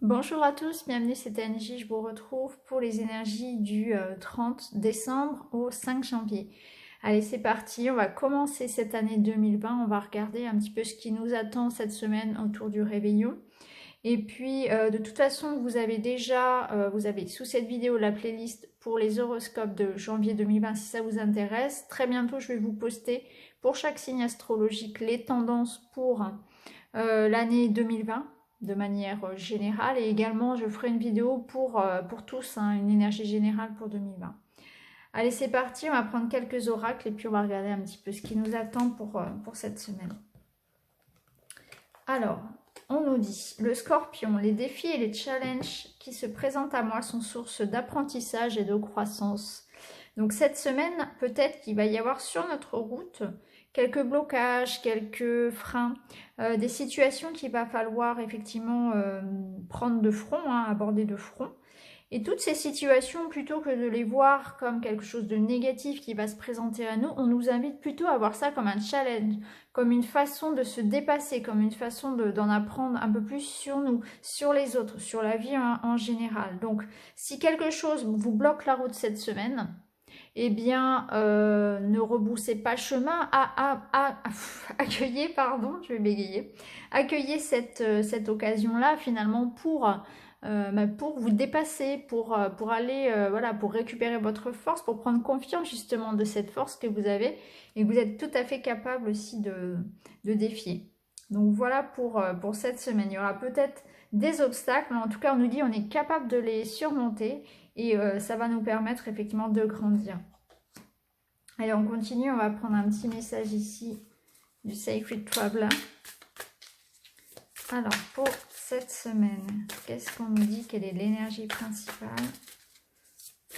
Bonjour à tous, bienvenue, c'est Angie, je vous retrouve pour les énergies du 30 décembre au 5 janvier. Allez, c'est parti, on va commencer cette année 2020, on va regarder un petit peu ce qui nous attend cette semaine autour du réveillon. Et puis, de toute façon, vous avez déjà, vous avez sous cette vidéo la playlist pour les horoscopes de janvier 2020 si ça vous intéresse. Très bientôt, je vais vous poster pour chaque signe astrologique les tendances pour l'année 2020 de manière générale, et également je ferai une vidéo pour tous, hein, une énergie générale pour 2020. Allez, c'est parti, on va prendre quelques oracles et puis on va regarder un petit peu ce qui nous attend pour cette semaine. Alors, on nous dit, le Scorpion, les défis et les challenges qui se présentent à moi sont source d'apprentissage et de croissance. Donc cette semaine, peut-être qu'il va y avoir sur notre route quelques blocages, quelques freins, des situations qu'il va falloir effectivement prendre de front, hein, aborder de front. Et toutes ces situations, plutôt que de les voir comme quelque chose de négatif qui va se présenter à nous, on nous invite plutôt à voir ça comme un challenge, comme une façon de se dépasser, comme une façon d'en apprendre un peu plus sur nous, sur les autres, sur la vie en général. Donc, si quelque chose vous bloque la route cette semaine, eh bien, ne rebroussez pas chemin, accueillez, pardon, je vais bégayer, accueillez cette occasion-là finalement pour vous dépasser, pour aller, voilà, pour récupérer votre force, pour prendre confiance justement de cette force que vous avez et que vous êtes tout à fait capable aussi de défier. Donc voilà pour cette semaine. Il y aura peut-être des obstacles, mais en tout cas on nous dit on est capable de les surmonter et ça va nous permettre effectivement de grandir. Allez, on continue, on va prendre un petit message ici du Sacred Traveler. Alors, pour cette semaine, qu'est-ce qu'on nous dit? Quelle est l'énergie principale?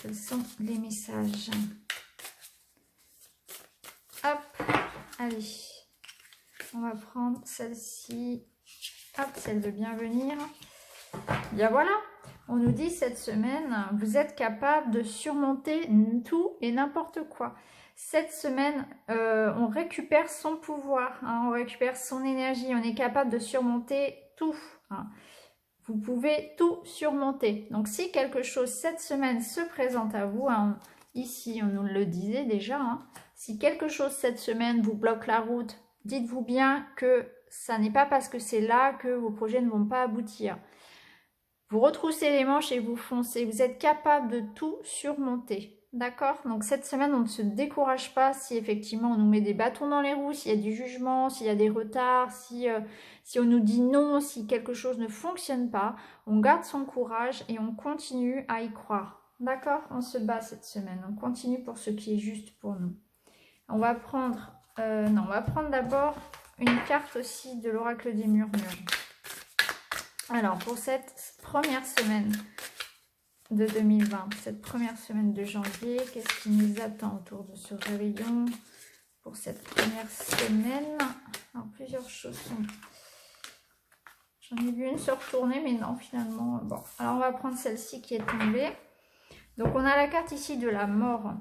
Quels sont les messages? Hop, allez, on va prendre celle-ci. Hop, celle de bien venir. Bien voilà, on nous dit cette semaine, vous êtes capable de surmonter tout et n'importe quoi. Cette semaine, on récupère son pouvoir, hein, on récupère son énergie, on est capable de surmonter tout. Hein. Vous pouvez tout surmonter. Donc si quelque chose cette semaine se présente à vous, hein, ici on nous le disait déjà, hein, si quelque chose cette semaine vous bloque la route, dites-vous bien que ça n'est pas parce que c'est là que vos projets ne vont pas aboutir. Vous retroussez les manches et vous foncez. Vous êtes capable de tout surmonter. D'accord? Donc cette semaine, on ne se décourage pas si effectivement on nous met des bâtons dans les roues, s'il y a du jugement, s'il y a des retards, si on nous dit non, si quelque chose ne fonctionne pas. On garde son courage et on continue à y croire. D'accord? On se bat cette semaine. On continue pour ce qui est juste pour nous. On va prendre, on va prendre d'abord une carte aussi de l'oracle des murmures. Alors, pour cette première semaine de 2020, cette première semaine de janvier, qu'est-ce qui nous attend autour de ce réveillon pour cette première semaine? Alors, plusieurs choses sont... J'en ai vu une se retourner, mais non, finalement... Bon, alors on va prendre celle-ci qui est tombée. Donc, on a la carte ici de la mort.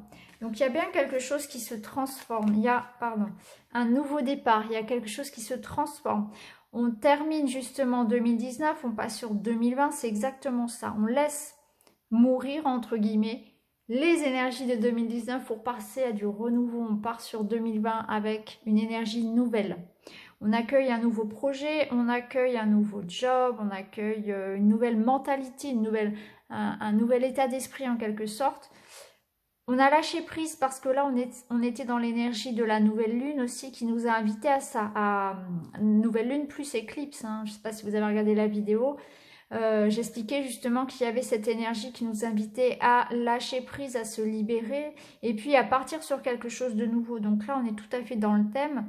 Donc, il y a bien quelque chose qui se transforme. Il y a, pardon, un nouveau départ. Il y a quelque chose qui se transforme. On termine justement 2019, on passe sur 2020, c'est exactement ça. On laisse mourir, entre guillemets, les énergies de 2019 pour passer à du renouveau. On part sur 2020 avec une énergie nouvelle. On accueille un nouveau projet, on accueille un nouveau job, on accueille une nouvelle mentalité, un nouvel état d'esprit en quelque sorte. On a lâché prise parce que là, on était dans l'énergie de la nouvelle lune aussi qui nous a invités à ça, à nouvelle lune plus éclipse. Hein. Je ne sais pas si vous avez regardé la vidéo. J'expliquais justement qu'il y avait cette énergie qui nous invitait à lâcher prise, à se libérer et puis à partir sur quelque chose de nouveau. Donc là, on est tout à fait dans le thème.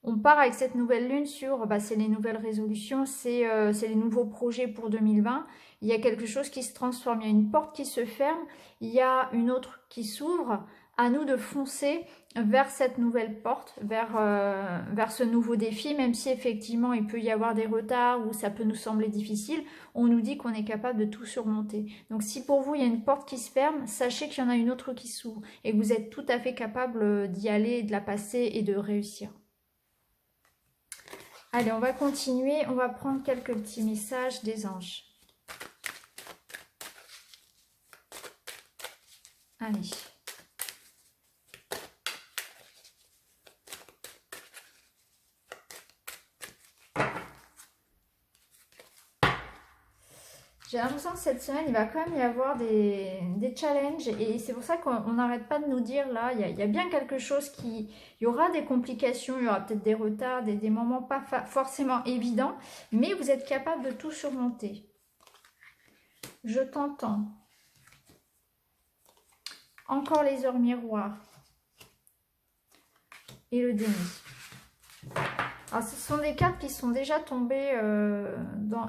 On part avec cette nouvelle lune sur, c'est les nouvelles résolutions, c'est les nouveaux projets pour 2020. Il y a quelque chose qui se transforme, il y a une porte qui se ferme, il y a une autre qui s'ouvre. À nous de foncer vers cette nouvelle porte, vers ce nouveau défi, même si effectivement il peut y avoir des retards ou ça peut nous sembler difficile, on nous dit qu'on est capable de tout surmonter. Donc si pour vous il y a une porte qui se ferme, sachez qu'il y en a une autre qui s'ouvre et que vous êtes tout à fait capable d'y aller, de la passer et de réussir. Allez, on va continuer. On va prendre quelques petits messages des anges. Allez. J'ai l'impression que cette semaine, il va quand même y avoir des challenges. Et c'est pour ça qu'on n'arrête pas de nous dire, là, il y a bien quelque chose qui... Il y aura des complications, il y aura peut-être des retards, des moments pas forcément évidents. Mais vous êtes capable de tout surmonter. Je t'entends. Encore les heures miroirs. Et le déni. Alors, ce sont des cartes qui sont déjà tombées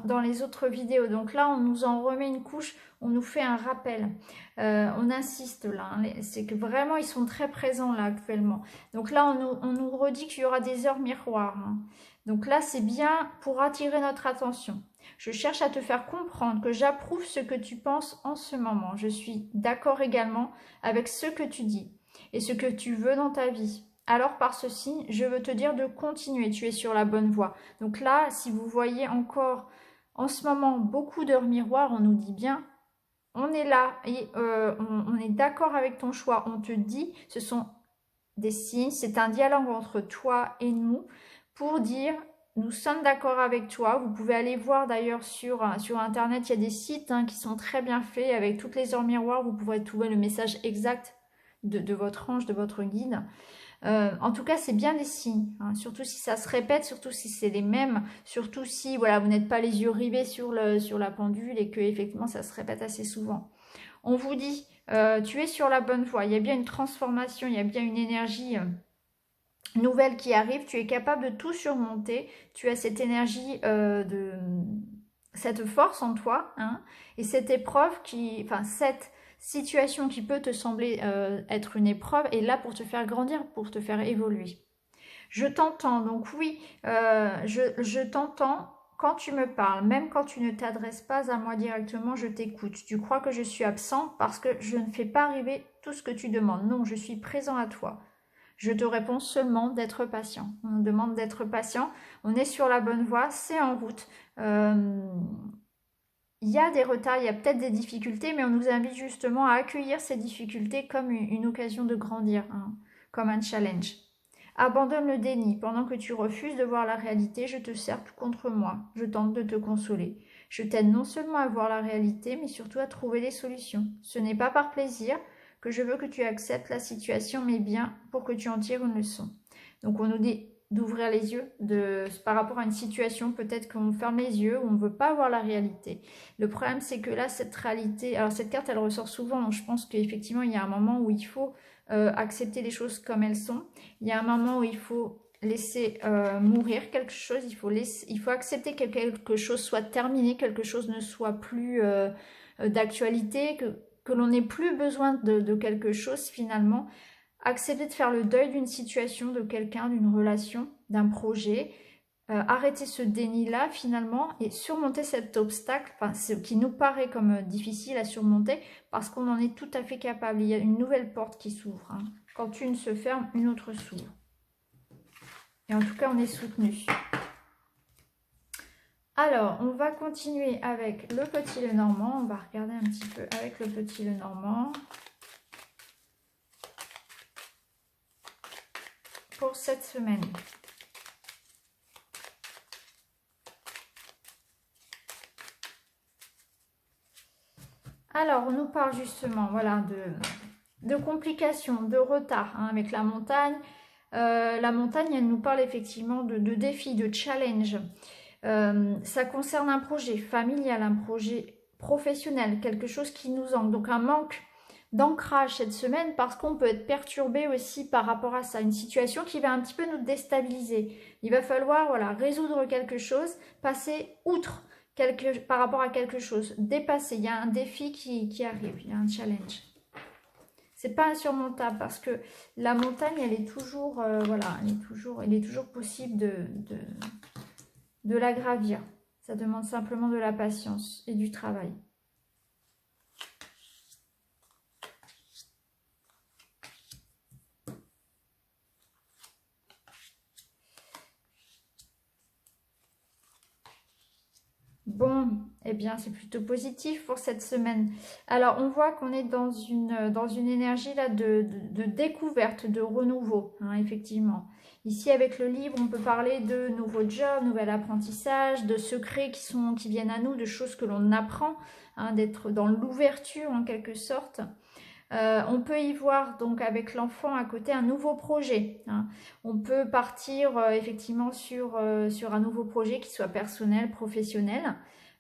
dans les autres vidéos. Donc là, on nous en remet une couche, on nous fait un rappel. On insiste là, hein, c'est que vraiment, ils sont très présents là actuellement. Donc là, on nous redit qu'il y aura des heures miroirs. Hein. Donc là, c'est bien pour attirer notre attention. Je cherche à te faire comprendre que j'approuve ce que tu penses en ce moment. Je suis d'accord également avec ce que tu dis et ce que tu veux dans ta vie. Alors par ceci, je veux te dire de continuer, tu es sur la bonne voie. Donc là, si vous voyez encore en ce moment beaucoup d'heures miroirs, on nous dit bien, on est là et on est d'accord avec ton choix. On te dit, ce sont des signes, c'est un dialogue entre toi et nous pour dire, nous sommes d'accord avec toi. Vous pouvez aller voir d'ailleurs sur Internet, il y a des sites qui sont très bien faits avec toutes les heures miroirs. Vous pourrez trouver le message exact de votre ange, de votre guide. En tout cas, c'est bien des signes, hein, surtout si ça se répète, surtout si c'est les mêmes, surtout si voilà, vous n'êtes pas les yeux rivés sur la pendule et que effectivement ça se répète assez souvent. On vous dit, tu es sur la bonne voie, il y a bien une transformation, il y a bien une énergie nouvelle qui arrive, tu es capable de tout surmonter, tu as cette énergie cette force en toi, hein, et cette épreuve cette situation qui peut te sembler être une épreuve est là pour te faire grandir, pour te faire évoluer. Je t'entends, donc oui, je t'entends quand tu me parles, même quand tu ne t'adresses pas à moi directement, je t'écoute. Tu crois que je suis absent parce que je ne fais pas arriver tout ce que tu demandes. Non, je suis présent à toi. Je te réponds seulement d'être patient. On nous demande d'être patient. On est sur la bonne voie, c'est en route. Il y a des retards, il y a peut-être des difficultés, mais on nous invite justement à accueillir ces difficultés comme une occasion de grandir, hein, comme un challenge. Abandonne le déni. Pendant que tu refuses de voir la réalité, je te serpe contre moi. Je tente de te consoler. Je t'aide non seulement à voir la réalité, mais surtout à trouver des solutions. Ce n'est pas par plaisir que je veux que tu acceptes la situation, mais bien pour que tu en tires une leçon. Donc on nous dit d'ouvrir les yeux par rapport à une situation, peut-être qu'on ferme les yeux, on ne veut pas voir la réalité. Le problème, c'est que là, cette réalité, alors cette carte, elle ressort souvent, donc je pense qu'effectivement, il y a un moment où il faut accepter les choses comme elles sont. Il y a un moment où il faut laisser mourir quelque chose, il faut accepter que quelque chose soit terminé, quelque chose ne soit plus d'actualité, que l'on n'ait plus besoin de quelque chose finalement. Accepter de faire le deuil d'une situation, de quelqu'un, d'une relation, d'un projet, arrêter ce déni-là finalement et surmonter cet obstacle, ce qui nous paraît comme difficile à surmonter parce qu'on en est tout à fait capable. Il y a une nouvelle porte qui s'ouvre. Hein. Quand une se ferme, une autre s'ouvre. Et en tout cas, on est soutenu. Alors, on va continuer avec le petit Lenormand. On va regarder un petit peu avec le petit Lenormand. Pour cette semaine. Alors, on nous parle justement voilà, de complications, de retard hein, avec la montagne. La montagne, elle nous parle effectivement de défis, de challenges. Ça concerne un projet familial, un projet professionnel, quelque chose qui nous manque. Donc, un manque d'ancrage cette semaine parce qu'on peut être perturbé aussi par rapport à ça. Une situation qui va un petit peu nous déstabiliser. Il va falloir voilà, résoudre quelque chose, passer outre par rapport à quelque chose, dépasser. Il y a un défi qui arrive, il y a un challenge. C'est pas insurmontable parce que la montagne, elle est toujours, voilà, il est toujours possible de la gravir. Ça demande simplement de la patience et du travail. Bon, eh bien, c'est plutôt positif pour cette semaine. Alors, on voit qu'on est dans une énergie là de découverte, de renouveau, hein, effectivement. Ici, avec le livre, on peut parler de nouveaux jobs, nouvel apprentissage, de secrets qui viennent à nous, de choses que l'on apprend, hein, d'être dans l'ouverture en quelque sorte. On peut y voir donc avec l'enfant à côté un nouveau projet, hein. On peut partir effectivement sur un nouveau projet qui soit personnel, professionnel.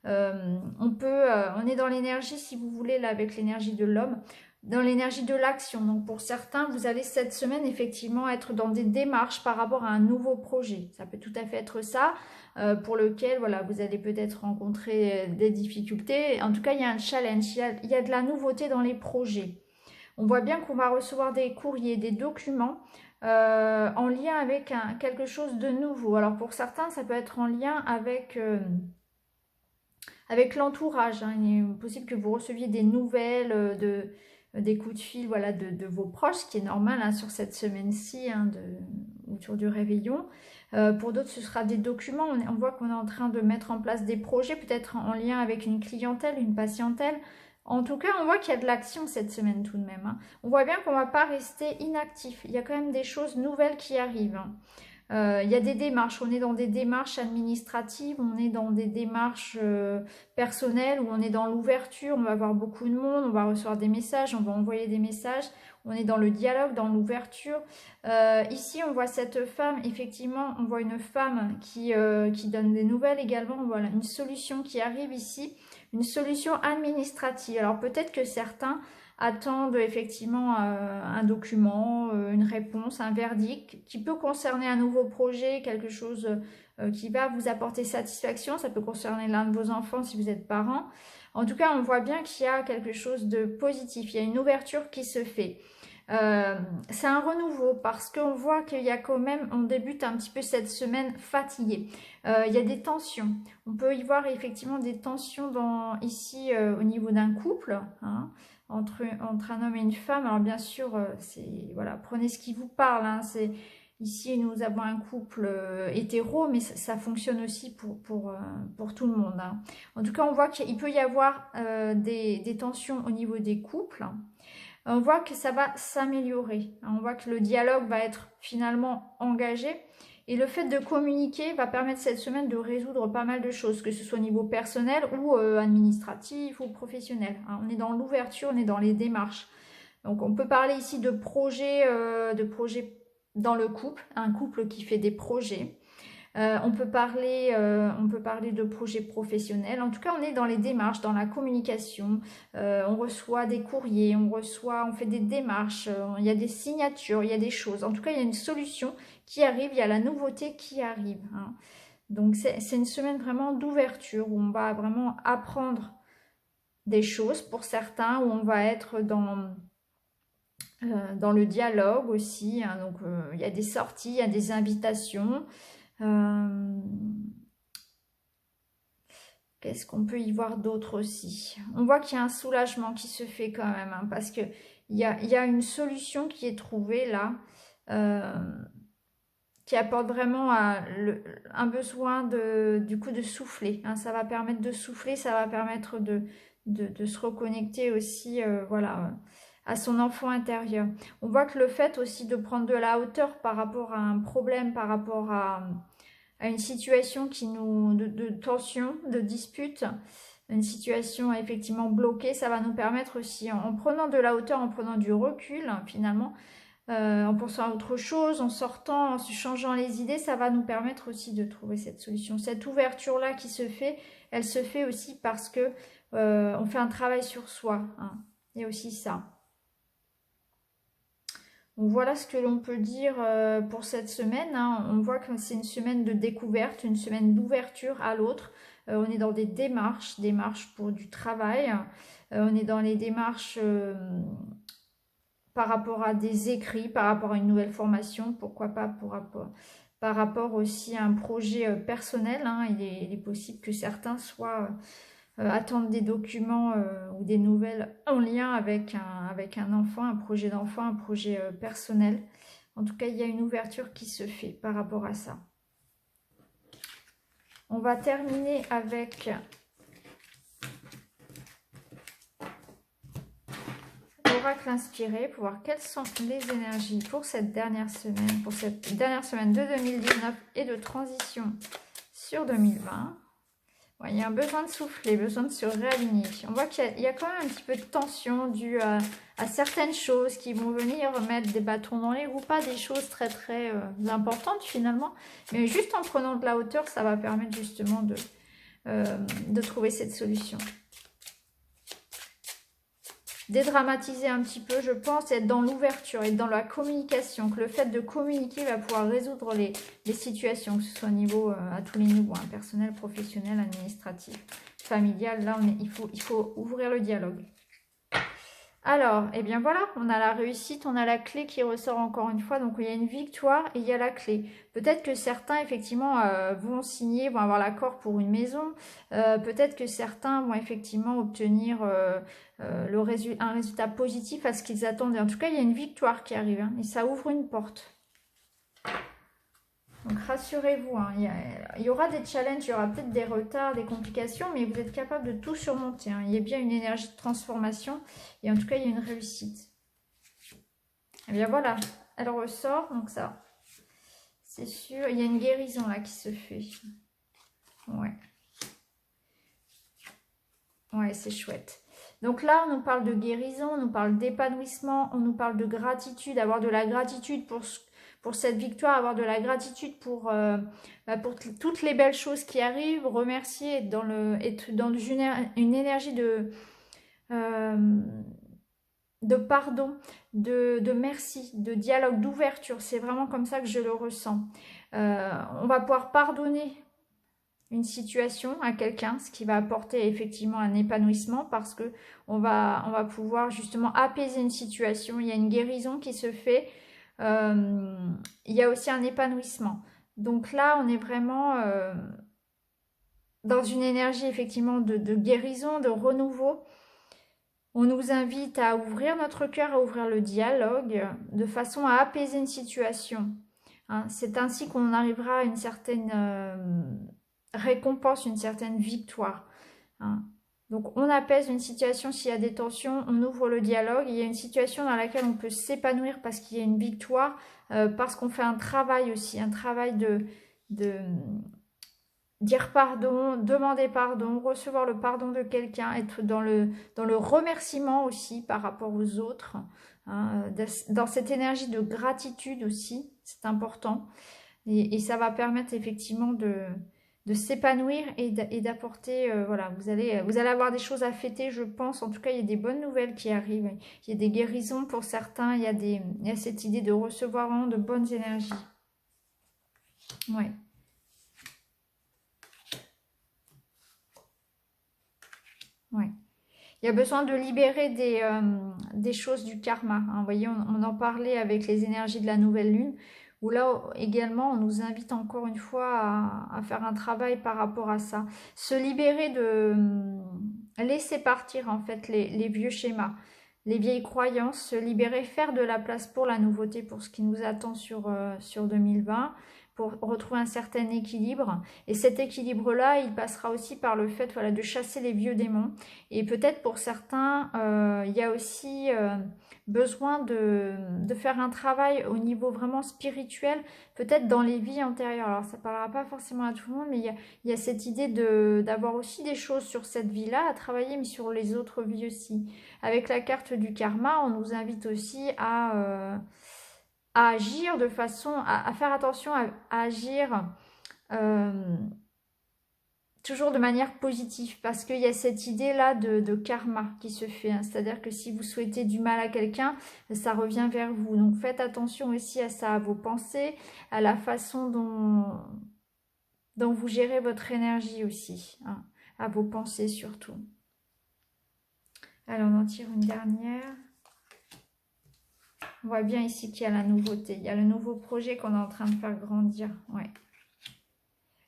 On est dans l'énergie, si vous voulez, là avec l'énergie de l'homme, dans l'énergie de l'action. Donc pour certains, vous allez cette semaine effectivement être dans des démarches par rapport à un nouveau projet. Ça peut tout à fait être ça, pour lequel voilà, vous allez peut-être rencontrer des difficultés. En tout cas, il y a un challenge, il y a de la nouveauté dans les projets. On voit bien qu'on va recevoir des courriers, des documents en lien avec quelque chose de nouveau. Alors pour certains, ça peut être en lien avec l'entourage, hein. Il est possible que vous receviez des nouvelles, des coups de fil voilà, de vos proches, ce qui est normal hein, sur cette semaine-ci, hein, autour du réveillon. Pour d'autres, ce sera des documents. On voit qu'on est en train de mettre en place des projets, peut-être en lien avec une clientèle, une patientèle. En tout cas, on voit qu'il y a de l'action cette semaine tout de même, hein. On voit bien qu'on ne va pas rester inactif. Il y a quand même des choses nouvelles qui arrivent, hein. Il y a des démarches, on est dans des démarches administratives, on est dans des démarches personnelles, où on est dans l'ouverture, on va avoir beaucoup de monde, on va recevoir des messages, on va envoyer des messages, on est dans le dialogue, dans l'ouverture. Ici, on voit cette femme, effectivement, on voit une femme qui donne des nouvelles également, voilà, une solution qui arrive ici, une solution administrative. Alors peut-être que certains attendent effectivement un document, une réponse, un verdict qui peut concerner un nouveau projet, quelque chose qui va vous apporter satisfaction. Ça peut concerner l'un de vos enfants si vous êtes parent. En tout cas, on voit bien qu'il y a quelque chose de positif. Il y a une ouverture qui se fait. C'est un renouveau parce qu'on voit qu'il y a quand même, on débute un petit peu cette semaine fatigué. Il y a des tensions. On peut y voir effectivement des tensions ici au niveau d'un couple, hein, entre un homme et une femme. Alors bien sûr, voilà, prenez ce qui vous parle, hein, ici nous avons un couple hétéro, mais ça fonctionne aussi pour tout le monde, hein. En tout cas, on voit qu'il peut y avoir des tensions au niveau des couples. On voit que ça va s'améliorer. On voit que le dialogue va être finalement engagé. Et le fait de communiquer va permettre cette semaine de résoudre pas mal de choses, que ce soit au niveau personnel ou administratif ou professionnel. On est dans l'ouverture, on est dans les démarches. Donc on peut parler ici de projets dans le couple, un couple qui fait des projets. On peut parler de projets professionnels. En tout cas, on est dans les démarches, dans la communication. On reçoit des courriers, on fait des démarches. Il y a des signatures, il y a des choses. En tout cas, il y a une solution qui arrive, il y a la nouveauté qui arrive, hein. Donc, c'est une semaine vraiment d'ouverture où on va vraiment apprendre des choses pour certains, où on va être dans le dialogue aussi, hein. Donc, il y a des sorties, il y a des invitations. Qu'est-ce qu'on peut y voir d'autre aussi? On voit qu'il y a un soulagement qui se fait quand même, hein, parce qu'il y a une solution qui est trouvée là, qui apporte vraiment un besoin du coup de souffler, hein. Ça va permettre de souffler, ça va permettre de se reconnecter aussi, voilà, à son enfant intérieur. On voit que le fait aussi de prendre de la hauteur par rapport à un problème, par rapport à une situation de tension, de dispute, une situation effectivement bloquée, ça va nous permettre aussi, en prenant de la hauteur, en prenant du recul, hein, finalement, en pensant à autre chose, en sortant, en se changeant les idées, ça va nous permettre aussi de trouver cette solution. Cette ouverture-là qui se fait, elle se fait aussi parce que on fait un travail sur soi, hein. Il y a aussi ça. Donc voilà ce que l'on peut dire pour cette semaine, hein. On voit que c'est une semaine de découverte, une semaine d'ouverture à l'autre. On est dans des démarches pour du travail. On est dans les démarches par rapport à des écrits, par rapport à une nouvelle formation, pourquoi pas par rapport aussi à un projet personnel, hein. Il est possible que certains attendent des documents ou des nouvelles en lien avec un enfant, un projet d'enfant, un projet personnel. En tout cas, il y a une ouverture qui se fait par rapport à ça. On va terminer avec l'oracle inspiré pour voir quelles sont les énergies pour cette dernière semaine, de 2019 et de transition sur 2020. Ouais, il y a un besoin de souffler, besoin de se réaligner. On voit qu'il y a quand même un petit peu de tension due à certaines choses qui vont venir mettre des bâtons dans les roues. Pas des choses très très importantes finalement, mais juste en prenant de la hauteur, ça va permettre justement de trouver cette solution. Dédramatiser un petit peu, je pense, être dans l'ouverture, être dans la communication, que le fait de communiquer va pouvoir résoudre les situations, que ce soit au niveau, à tous les niveaux, hein, personnel, professionnel, administratif, familial. Là, il faut ouvrir le dialogue. Alors, eh bien voilà, on a la réussite, on a la clé qui ressort encore une fois. Donc, il y a une victoire et il y a la clé. Peut-être que certains, effectivement, vont signer, vont avoir l'accord pour une maison. Peut-être que certains vont effectivement obtenir un résultat positif à ce qu'ils attendaient. En tout cas, il y a une victoire qui arrive, hein, et ça ouvre une porte. Donc rassurez-vous, hein, il y aura des challenges, il y aura peut-être des retards, des complications, mais vous êtes capable de tout surmonter. Hein. Il y a bien une énergie de transformation et en tout cas il y a une réussite. Et bien voilà, elle ressort, donc ça, c'est sûr. Il y a une guérison là qui se fait. Ouais. Ouais, c'est chouette. Donc là, on nous parle de guérison, on nous parle d'épanouissement, on nous parle de gratitude, avoir de la gratitude pour cette victoire, avoir de la gratitude pour toutes les belles choses qui arrivent, remercier, être dans une énergie de pardon, de merci, de dialogue, d'ouverture. C'est vraiment comme ça que je le ressens. On va pouvoir pardonner une situation à quelqu'un, ce qui va apporter effectivement un épanouissement parce que on va pouvoir justement apaiser une situation. Il y a une guérison qui se fait. Il y a aussi un épanouissement. Donc là, on est vraiment dans une énergie effectivement de guérison, de renouveau. On nous invite à ouvrir notre cœur, à ouvrir le dialogue, de façon à apaiser une situation. Hein, c'est ainsi qu'on arrivera à une certaine récompense, une certaine victoire. Hein. Donc on apaise une situation s'il y a des tensions, on ouvre le dialogue, il y a une situation dans laquelle on peut s'épanouir parce qu'il y a une victoire, parce qu'on fait un travail aussi, un travail de dire pardon, demander pardon, recevoir le pardon de quelqu'un, être dans le remerciement aussi par rapport aux autres, hein, dans cette énergie de gratitude aussi, c'est important. Et ça va permettre effectivement de s'épanouir et d'apporter, voilà, vous allez avoir des choses à fêter, je pense. En tout cas, il y a des bonnes nouvelles qui arrivent. Il y a des guérisons pour certains. Il y a cette idée de recevoir vraiment de bonnes énergies. Ouais. Ouais. Il y a besoin de libérer des choses du karma. Hein. Vous voyez, on en parlait avec les énergies de la nouvelle lune, où là également, on nous invite encore une fois à faire un travail par rapport à ça. Se libérer laisser partir en fait les vieux schémas, les vieilles croyances, se libérer, faire de la place pour la nouveauté, pour ce qui nous attend sur 2020, pour retrouver un certain équilibre. Et cet équilibre-là, il passera aussi par le fait, voilà, de chasser les vieux démons. Et peut-être pour certains, il y a aussi besoin de faire un travail au niveau vraiment spirituel, peut-être dans les vies antérieures. Alors ça ne parlera pas forcément à tout le monde, mais il y a cette idée d'avoir aussi des choses sur cette vie-là à travailler, mais sur les autres vies aussi. Avec la carte du karma, on nous invite aussi à agir de façon, à faire attention à agir toujours de manière positive, parce qu'il y a cette idée-là de karma qui se fait, hein. C'est-à-dire que si vous souhaitez du mal à quelqu'un, ça revient vers vous. Donc faites attention aussi à ça, à vos pensées, à la façon dont vous gérez votre énergie aussi, hein, à vos pensées surtout. Alors on en tire une dernière. On voit bien ici qu'il y a la nouveauté. Il y a le nouveau projet qu'on est en train de faire grandir. Ouais.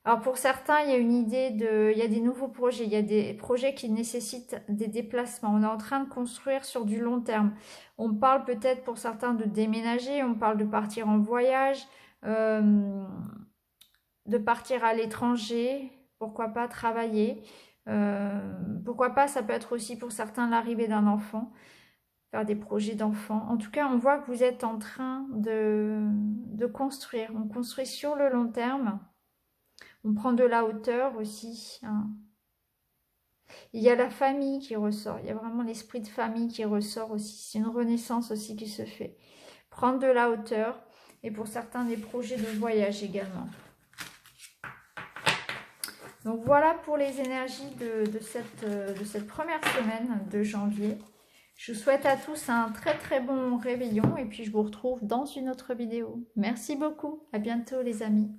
Alors pour certains, il y a une idée il y a des nouveaux projets. Il y a des projets qui nécessitent des déplacements. On est en train de construire sur du long terme. On parle peut-être pour certains de déménager. On parle de partir en voyage, de partir à l'étranger. Pourquoi pas travailler. Pourquoi pas, ça peut être aussi pour certains l'arrivée d'un enfant. faire des projets d'enfants. En tout cas, on voit que vous êtes en train de construire. On construit sur le long terme. On prend de la hauteur aussi, hein. Il y a la famille qui ressort. Il y a vraiment l'esprit de famille qui ressort aussi. C'est une renaissance aussi qui se fait. Prendre de la hauteur. Et pour certains, des projets de voyage également. Donc voilà pour les énergies de cette première semaine de janvier. Je vous souhaite à tous un très très bon réveillon. Et puis je vous retrouve dans une autre vidéo. Merci beaucoup. À bientôt les amis.